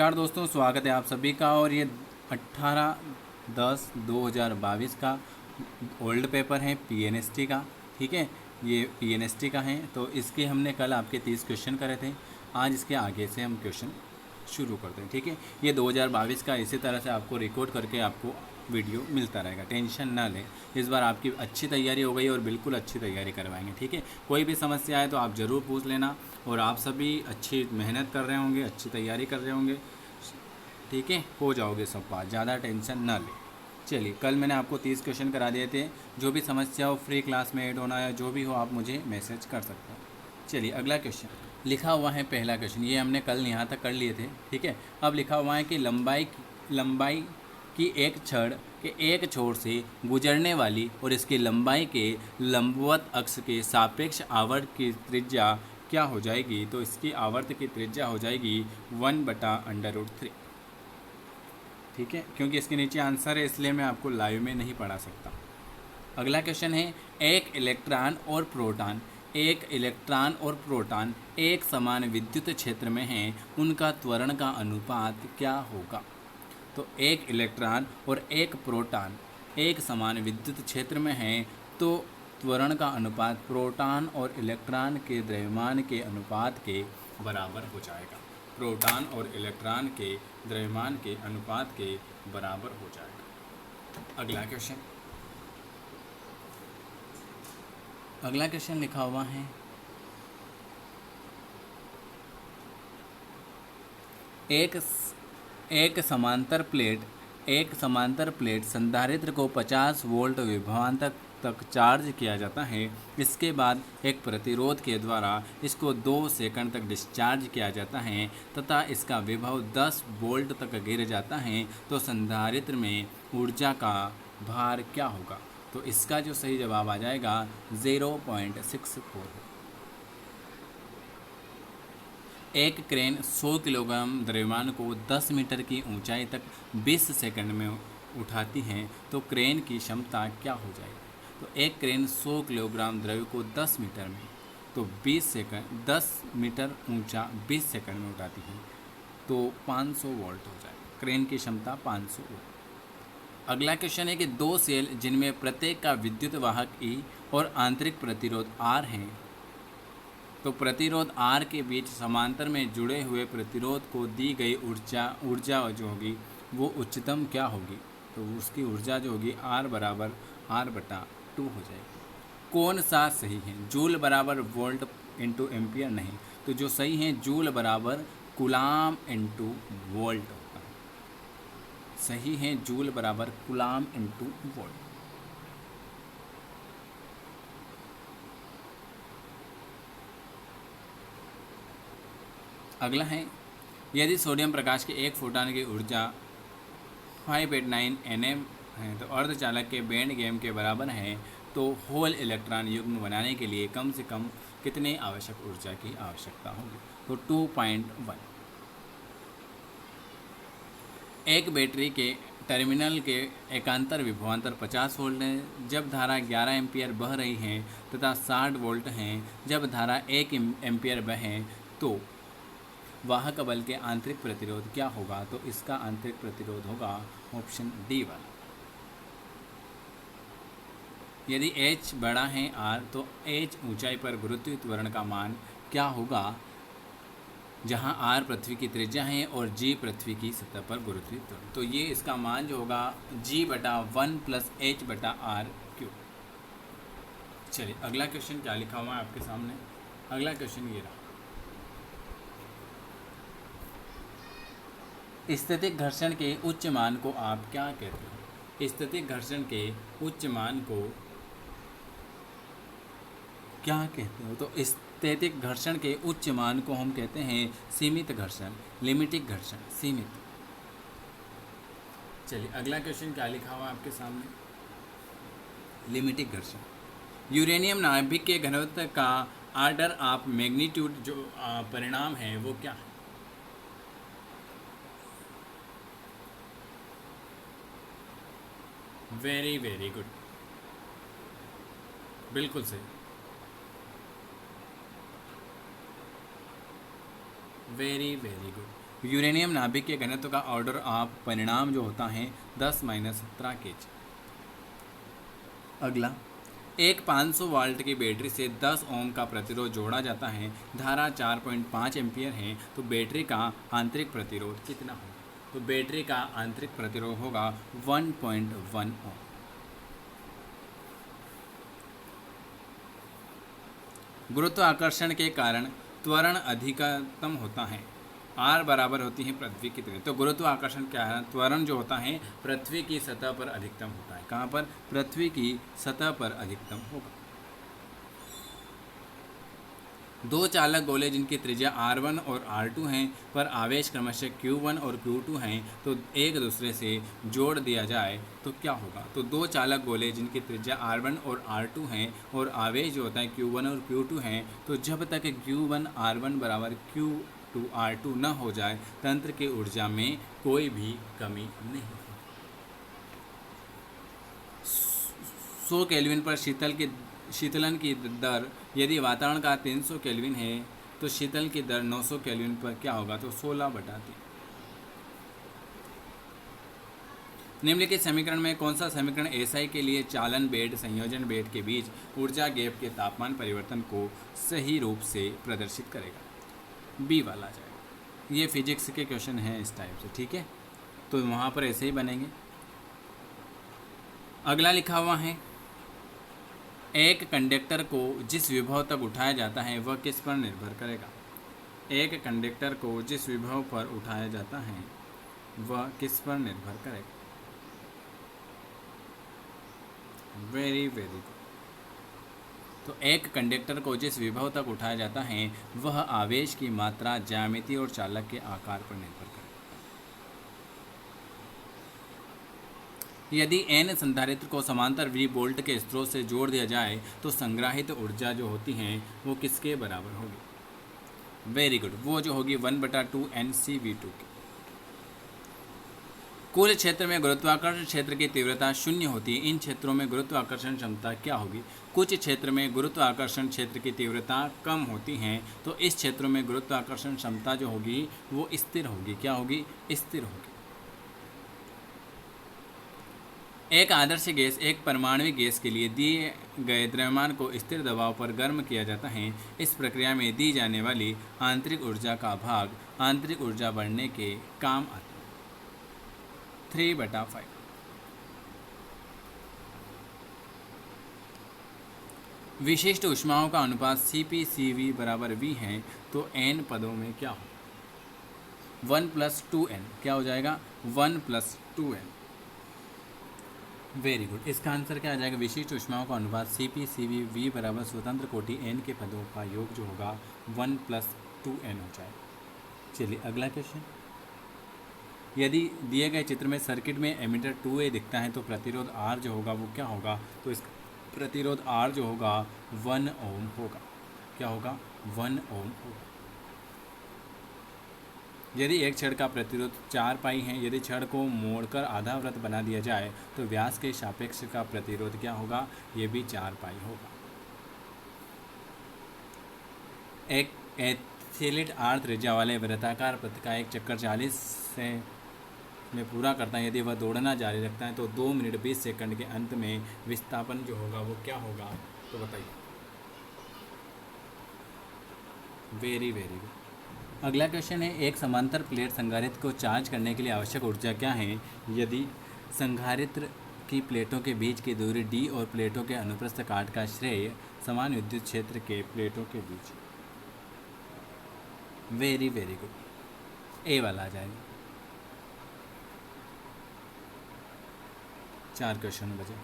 नमस्कार दोस्तों, स्वागत है आप सभी का। और ये 18/10/2022 का ओल्ड पेपर है पीएनएसटी का। ठीक है, ये पीएनएसटी का है। तो इसके हमने कल आपके 30 क्वेश्चन करे थे। आज इसके आगे से हम क्वेश्चन शुरू करते हैं। ठीक है, ये 2022 का इसी तरह से आपको रिकॉर्ड करके आपको वीडियो मिलता रहेगा, टेंशन ना लें। इस बार आपकी अच्छी तैयारी हो गई और बिल्कुल अच्छी तैयारी करवाएंगे। ठीक है, कोई भी समस्या आए तो आप ज़रूर पूछ लेना। और आप सभी अच्छी मेहनत कर रहे होंगे, अच्छी तैयारी कर रहे होंगे। ठीक है, हो जाओगे सब पास, ज़्यादा टेंशन ना ले। चलिए, कल मैंने आपको 30 क्वेश्चन करा दिए थे। जो भी समस्या हो, फ्री क्लास में ऐड होना या जो भी हो, आप मुझे मैसेज कर सकते हो। चलिए, अगला क्वेश्चन लिखा हुआ है। पहला क्वेश्चन ये हमने कल यहाँ तक कर लिए थे। ठीक है, अब लिखा हुआ है कि लंबाई की एक छड़ के एक छोर से गुजरने वाली और इसकी लंबाई के लंबवत अक्ष के सापेक्ष आवर्त की त्रिज्या क्या हो जाएगी। तो इसकी आवर्त की त्रिज्या हो जाएगी 1/√3। ठीक है, क्योंकि इसके नीचे आंसर है इसलिए मैं आपको लाइव में नहीं पढ़ा सकता। अगला क्वेश्चन है, एक इलेक्ट्रॉन और प्रोटॉन एक समान विद्युत क्षेत्र में हैं, उनका त्वरण का अनुपात क्या होगा। तो एक इलेक्ट्रॉन और एक प्रोटॉन एक समान विद्युत क्षेत्र में हैं, तो त्वरण का अनुपात प्रोटॉन और इलेक्ट्रॉन के द्रव्यमान के अनुपात के बराबर हो जाएगा। प्रोटॉन और इलेक्ट्रॉन के द्रव्यमान के अनुपात के बराबर हो जाएगा। अगला क्वेश्चन लिखा हुआ है, एक समांतर प्लेट संधारित्र को 50 वोल्ट विभवांतर तक चार्ज किया जाता है। इसके बाद एक प्रतिरोध के द्वारा इसको 2 सेकंड तक डिस्चार्ज किया जाता है तथा इसका विभव 10 वोल्ट तक गिर जाता है। तो संधारित्र में ऊर्जा का भार क्या होगा। तो इसका जो सही जवाब आ जाएगा 0.64। एक क्रेन 100 किलोग्राम द्रव्यमान को 10 मीटर की ऊंचाई तक 20 सेकंड में उठाती है, तो क्रेन की क्षमता क्या हो जाएगी। तो एक क्रेन 100 किलोग्राम द्रव्य को 10 मीटर में तो 10 मीटर ऊंचा 20 सेकंड में उठाती है, तो 500 वोल्ट हो जाएगा। क्रेन की क्षमता 500 वोल्ट। अगला क्वेश्चन है कि 2 सेल जिनमें प्रत्येक का विद्युत वाहक E और आंतरिक प्रतिरोध R हैं, तो प्रतिरोध R के बीच समांतर में जुड़े हुए प्रतिरोध को दी गई ऊर्जा जो होगी वो उच्चतम क्या होगी। तो उसकी ऊर्जा जो होगी R/2 हो जाएगी। कौन सा सही है, जूल बराबर वोल्ट इंटू एम्पियर नहीं, तो जो सही है जूल बराबर कूलाम इंटू वोल्ट होगा। सही है जूल बराबर कूलाम इंटू वोल्ट। अगला है, यदि सोडियम प्रकाश के एक फोटॉन की ऊर्जा 589 nm है तो अर्धचालक के बैंड गैप के बराबर है, तो होल इलेक्ट्रॉन युग्म बनाने के लिए कम से कम कितने आवश्यक ऊर्जा की आवश्यकता होगी। तो 2.1। एक बैटरी के टर्मिनल के एकांतर विभवांतर 50 वोल्ट है जब धारा 11 एम्पियर बह रही है तथा 60 वोल्ट हैं जब धारा 1 एम्पियर बहे, तो वाहक बल के आंतरिक प्रतिरोध क्या होगा। तो इसका आंतरिक प्रतिरोध होगा ऑप्शन डी वाला। यदि h बड़ा है r, तो h ऊंचाई पर गुरुत्वीय त्वरण का मान क्या होगा, जहां r पृथ्वी की त्रिज्या है और g पृथ्वी की सतह पर गुरुत्वीय त्वरण। तो ये इसका मान जो होगा g/1 + h/r³। चलिए, अगला क्वेश्चन क्या लिखा हुआ है आपके सामने। अगला क्वेश्चन ये रहा, स्थैतिक घर्षण के उच्च मान को आप क्या कहते हो। स्थैतिक घर्षण के उच्च मान को क्या कहते हो। तो स्थैतिक घर्षण के उच्च मान को हम कहते हैं सीमित घर्षण, लिमिटिक घर्षण, सीमित। चलिए, अगला क्वेश्चन क्या लिखा हुआ है आपके सामने, लिमिटिक घर्षण। यूरेनियम नाभिक के घनत्व का ऑर्डर ऑफ मैग्नीट्यूड जो परिणाम है वो क्या है। वेरी वेरी गुड, बिल्कुल सही, वेरी वेरी गुड। यूरेनियम नाभिक के घनत्व का ऑर्डर ऑफ परिणाम जो होता है 10-17 kg। अगला, एक 500 वाल्ट की बैटरी से 10 ओम का प्रतिरोध जोड़ा जाता है, धारा 4.5 एम्पियर है, तो बैटरी का आंतरिक प्रतिरोध कितना होगा? तो बैटरी का आंतरिक प्रतिरोध होगा 1.1 ओम। गुरुत्वाकर्षण के कारण त्वरण अधिकतम होता है, r बराबर होती है पृथ्वी की त्वरण। तो गुरुत्वाकर्षण क्या है? त्वरण जो होता है पृथ्वी की सतह पर अधिकतम होता है। कहाँ पर? पृथ्वी की सतह पर अधिकतम होगा। दो चालक गोले जिनकी त्रिज्या r1 और r2 हैं, पर आवेश क्रमशः q1 और q2 हैं, तो एक दूसरे से जोड़ दिया जाए तो क्या होगा? तो दो चालक गोले जिनकी त्रिज्या r1 और r2 हैं और आवेश जो होता है q1 और q2 हैं, तो जब तक q1 r1 बराबर q2 r2 न हो जाए, तंत्र की ऊर्जा में कोई भी कमी नहीं। 100 केल्विन पर शीतलन की दर यदि वातावरण का 300 केल्विन है, तो शीतल की दर 900 केल्विन पर क्या होगा? तो 16/3। निम्नलिखित समीकरण में कौन सा समीकरण एसआई के लिए चालन बेड संयोजन बेड के बीच ऊर्जा गैप के तापमान परिवर्तन को सही रूप से प्रदर्शित करेगा? बी वाला जाएगा। ये फिजिक्स के क्वेश्चन हैं इस टाइप से, ठीक है, तो वहाँ पर ऐसे ही बनेंगे। अगला लिखा हुआ है, एक कंडक्टर को जिस विभव तक उठाया जाता है वह किस पर निर्भर करेगा? एक कंडक्टर को जिस विभव पर उठाया जाता है वह किस पर निर्भर करेगा? Very very good. तो एक कंडक्टर को जिस विभव तक उठाया जाता है वह आवेश की मात्रा, ज्यामिति और चालक के आकार पर निर्भर करेगा। यदि n संधारित्र को समांतर V वोल्ट के स्रोत से जोड़ दिया जाए तो संग्रहित ऊर्जा जो होती है वो किसके बराबर होगी? वेरी गुड, वो जो होगी 1/2 NCV2 की। कुल क्षेत्र में गुरुत्वाकर्षण क्षेत्र की तीव्रता 0 होती है। इन क्षेत्रों में गुरुत्वाकर्षण क्षमता क्या होगी? कुछ क्षेत्र में गुरुत्वाकर्षण क्षेत्र की तीव्रता कम होती है, तो इस क्षेत्रों में गुरुत्वाकर्षण क्षमता जो होगी वो स्थिर होगी। क्या होगी? स्थिर होगी। एक आदर्श गैस एक परमाणुक गैस के लिए दिए गए द्रव्यमान को स्थिर दबाव पर गर्म किया जाता है। इस प्रक्रिया में दी जाने वाली आंतरिक ऊर्जा का भाग आंतरिक ऊर्जा बढ़ने के काम आता है, 3/5। विशिष्ट ऊष्माओं का अनुपात CP/CV बराबर V है, तो n पदों में क्या हो? 1+2n क्या हो जाएगा? 1+2n। वेरी गुड, इसका आंसर क्या आ जाएगा? विशिष्ट ऊष्माओं का अनुपात CP/CV V बराबर स्वतंत्र कोटि n के पदों का योग जो होगा 1+2n हो जाएगा। चलिए अगला क्वेश्चन। यदि दिए गए चित्र में सर्किट में एमीटर 2A दिखता है तो प्रतिरोध R जो होगा वो क्या होगा? तो इस प्रतिरोध R जो होगा 1 ओम होगा। क्या होगा? 1 ओम होगा। यदि एक छड़ का प्रतिरोध 4 पाई है, यदि छड़ को मोड़कर आधा वृत्त बना दिया जाए तो व्यास के सापेक्ष का प्रतिरोध क्या होगा? ये भी 4 पाई होगा। एक एथलीट R त्रिज्या वाले वृत्ताकार वृत्त का एक चक्कर 40 से में पूरा करता है। यदि वह दौड़ना जारी रखता है तो 2 मिनट 20 सेकंड के अंत में विस्थापन जो होगा वो क्या होगा? तो बताइए। Very very good. अगला क्वेश्चन है, एक समांतर प्लेट संधारित्र को चार्ज करने के लिए आवश्यक ऊर्जा क्या है? यदि संधारित्र की प्लेटों के बीच की दूरी d और प्लेटों के अनुप्रस्थ काट का श्रेय समान विद्युत क्षेत्र के प्लेटों के बीच। वेरी वेरी गुड, ए वाला आ जाएगा। 4 क्वेश्चन बचे।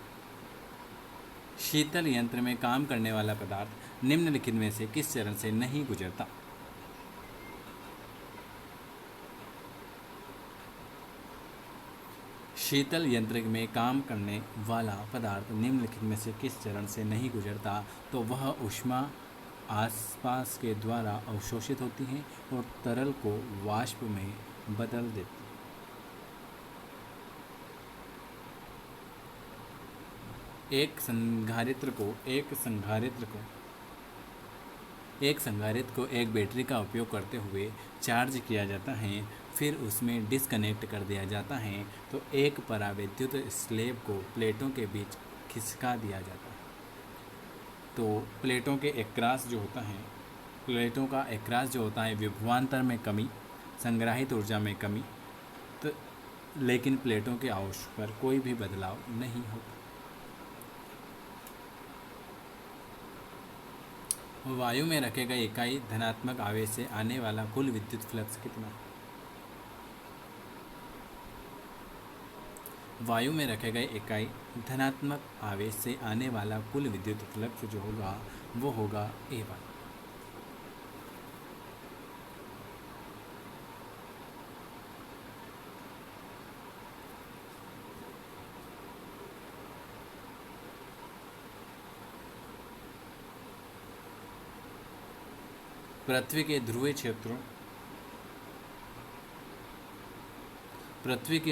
शीतल यंत्र में काम करने वाला पदार्थ निम्नलिखित में से किस चरण से नहीं गुजरता? शीतल यंत्र में काम करने वाला पदार्थ निम्नलिखित में से किस चरण से नहीं गुजरता? तो वह ऊष्मा आसपास के द्वारा अवशोषित होती है और तरल को वाष्प में बदल देती है। एक संधारित्र को एक बैटरी का उपयोग करते हुए चार्ज किया जाता है। फिर उसमें डिस्कनेक्ट कर दिया जाता है तो एक परावैद्युत स्लेब को प्लेटों के बीच खिसका दिया जाता है। तो प्लेटों के एकरास जो होता है, प्लेटों का एकरास जो होता है विभवांतर में कमी, संग्रहित ऊर्जा में कमी, तो लेकिन प्लेटों के आवेश पर कोई भी बदलाव नहीं होता। वायु में रखे गए इकाई धनात्मक आवेश से आने वाला कुल विद्युत फ्लक्स कितना? वायु में रखे गए इकाई धनात्मक आवेश से आने वाला कुल विद्युत फ्लक्स जो होगा वो होगा A1। पृथ्वी के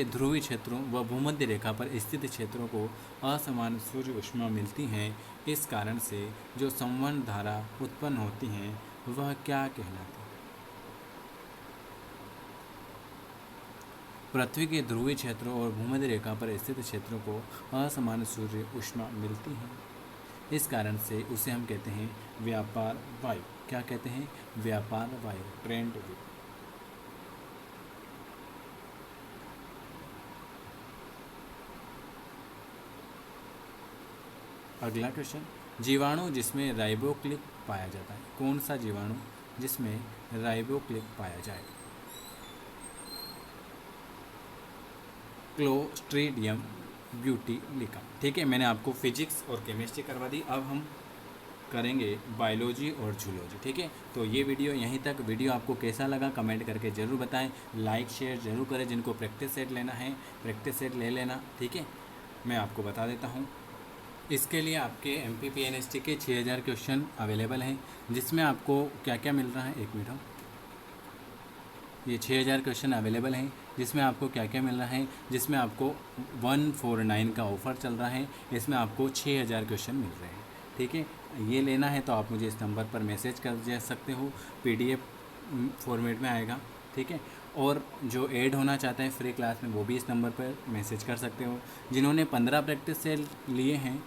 ध्रुवीय क्षेत्रों व भूमध्य रेखा पर स्थित क्षेत्रों को असमान सूर्य ऊष्मा मिलती है। इस कारण से जो संवहन धारा उत्पन्न होती हैं वह क्या कहलाती है? पृथ्वी के ध्रुवीय क्षेत्रों और भूमध्य रेखा पर स्थित क्षेत्रों को असमान सूर्य ऊष्मा मिलती है। इस कारण से उसे हम कहते हैं व्यापार वायु। क्या कहते हैं? व्यापार वायु, ट्रेंड वेव। अगला क्वेश्चन, जीवाणु जिसमें राइबोक्लिक पाया जाता है, कौन सा जीवाणु जिसमें राइबोक्लिक पाया जाए? क्लोस्ट्रीडियम ब्यूटीलिका। ठीक है, मैंने आपको फिजिक्स और केमिस्ट्री करवा दी। अब हम करेंगे बायोलॉजी और जूलॉजी। ठीक है, तो ये वीडियो यहीं तक। वीडियो आपको कैसा लगा कमेंट करके ज़रूर बताएं। लाइक शेयर ज़रूर करें। जिनको प्रैक्टिस सेट लेना है प्रैक्टिस सेट ले लेना। ठीक है, मैं आपको बता देता हूँ। इसके लिए आपके MPPNST के 6000 क्वेश्चन अवेलेबल हैं, जिसमें आपको क्या क्या मिल रहा है, एक मिनट। ये 6000 क्वेश्चन अवेलेबल हैं, जिसमें आपको क्या क्या मिल रहा है, जिसमें आपको 149 का ऑफ़र चल रहा है। इसमें आपको 6000 क्वेश्चन मिल रहे हैं। ठीक है, ये लेना है तो आप मुझे इस नंबर पर मैसेज कर दे सकते हो। PDF फॉर्मेट में आएगा। ठीक है, और जो ऐड होना चाहते हैं फ्री क्लास में वो भी इस नंबर पर मैसेज कर सकते हो। जिन्होंने 15 प्रैक्टिस सेट लिए हैं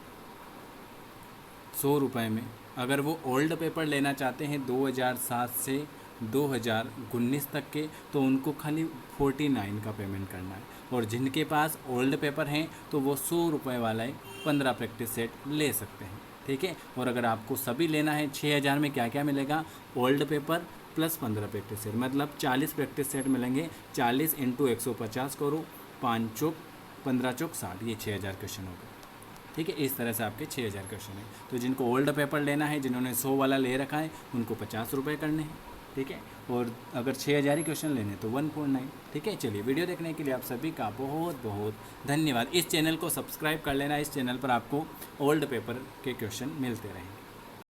100 रुपये में, अगर वो ओल्ड पेपर लेना चाहते हैं 2007 से 2019 तक के, तो उनको खाली 49 का पेमेंट करना है। और जिनके पास ओल्ड पेपर हैं तो वो 100 रुपये वाला 15 प्रैक्टिस सेट ले सकते हैं। ठीक है, और अगर आपको सभी लेना है 6000 में क्या क्या मिलेगा, old paper plus 15 practice set, मतलब 40 प्रैक्टिस सेट मिलेंगे। 40 × 150 करो, 5 चौक 15 चौक 60, ये 6000 क्वेश्चन हो गए। ठीक है, इस तरह से आपके 6000 क्वेश्चन हैं। तो जिनको ओल्ड पेपर लेना है, जिन्होंने 100 वाला ले रखा है, उनको 50 रुपये करने हैं। ठीक है, और अगर 6000 ही क्वेश्चन लेने तो 149। ठीक है, चलिए, वीडियो देखने के लिए आप सभी का बहुत बहुत धन्यवाद। इस चैनल को सब्सक्राइब कर लेना। इस चैनल पर आपको ओल्ड पेपर के क्वेश्चन मिलते रहेंगे।